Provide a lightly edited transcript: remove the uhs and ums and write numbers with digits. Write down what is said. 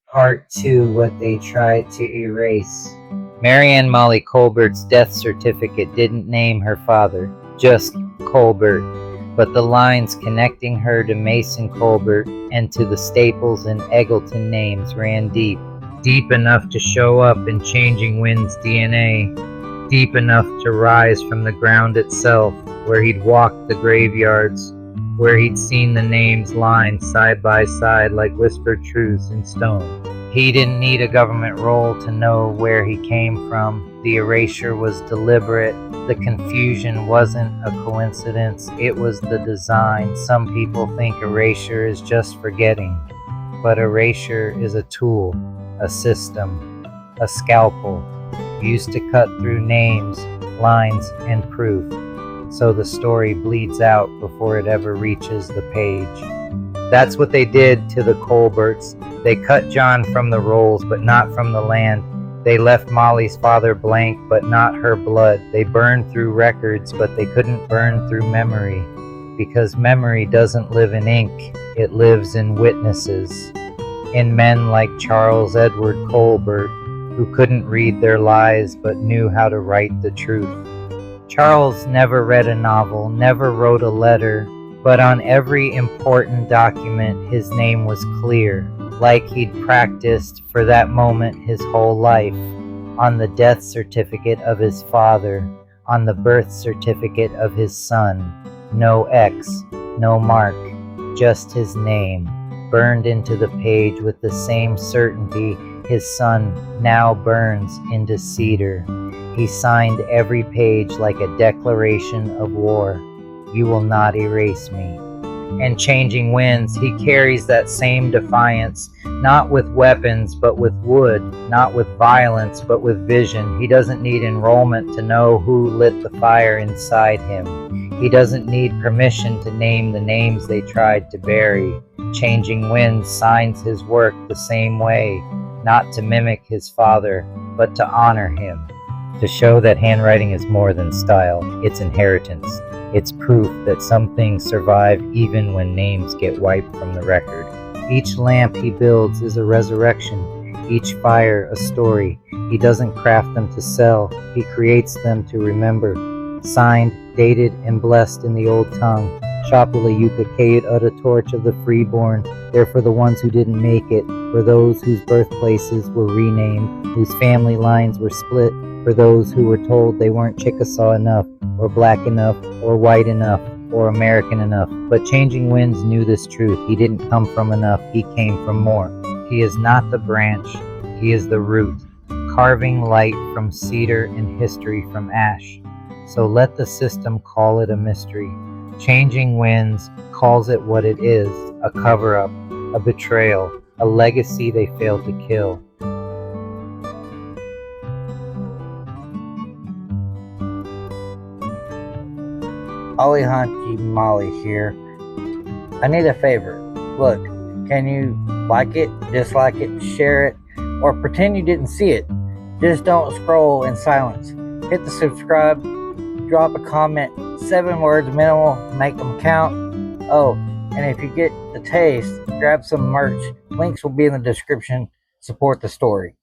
Part 2, What They Tried to Erase. Marianne Mollie Colbert's death certificate didn't name her father, just Colbert, but the lines connecting her to Mason Colbert and to the Staples and Eggleton names ran deep. Deep enough to show up in Changing Wind's DNA, deep enough to rise from the ground itself, where he'd walked the graveyards, where he'd seen the names lined side by side like whispered truths in stone. He didn't need a government roll to know where he came from. The erasure was deliberate. The confusion wasn't a coincidence. It was the design. Some people think erasure is just forgetting, but erasure is a tool, a system, a scalpel, used to cut through names, lines, and proof, so the story bleeds out before it ever reaches the page. That's what they did to the Colberts. They cut John from the rolls, but not from the land. They left Mollie's father blank, but not her blood. They burned through records, but they couldn't burn through memory, because memory doesn't live in ink, it lives in witnesses, in men like Charles Edward Colbert, who couldn't read their lies but knew how to write the truth. Charles never read a novel, never wrote a letter, but on every important document his name was clear, like he'd practiced for that moment his whole life. On the death certificate of his father, on the birth certificate of his son, no X, no mark, just his name, burned into the page with the same certainty his son now burns into cedar. He signed every page like a declaration of war. You will not erase me. And Changing Winds, he carries that same defiance, not with weapons, but with wood, not with violence, but with vision. He doesn't need enrollment to know who lit the fire inside him. He doesn't need permission to name the names they tried to bury. Changing Winds signs his work the same way, not to mimic his father, but to honor him, to show that handwriting is more than style, it's inheritance. It's proof that some things survive even when names get wiped from the record. Each lamp he builds is a resurrection, each fire a story. He doesn't craft them to sell, he creates them to remember. Signed, dated, and blessed in the old tongue. Shapula Yuka Kayut Uta Torch of the freeborn. They're for the ones who didn't make it, for those whose birthplaces were renamed, whose family lines were split, for those who were told they weren't Chickasaw enough, or black enough, or white enough, or American enough. But Changing Winds knew this truth. He didn't come from enough, he came from more. He is not the branch, he is the root, carving light from cedar and history from ash. So let the system call it a mystery. Changing Winds calls it what it is, a cover-up, a betrayal, a legacy they failed to kill. Olihanchi Mollie here. I need a favor. Look, can you like it, dislike it, share it, or pretend you didn't see it? Just don't scroll in silence. Hit the subscribe, drop a comment, 7 words minimal, make them count. Oh, and if you get the taste, grab some merch. Links will be in the description. Support the story.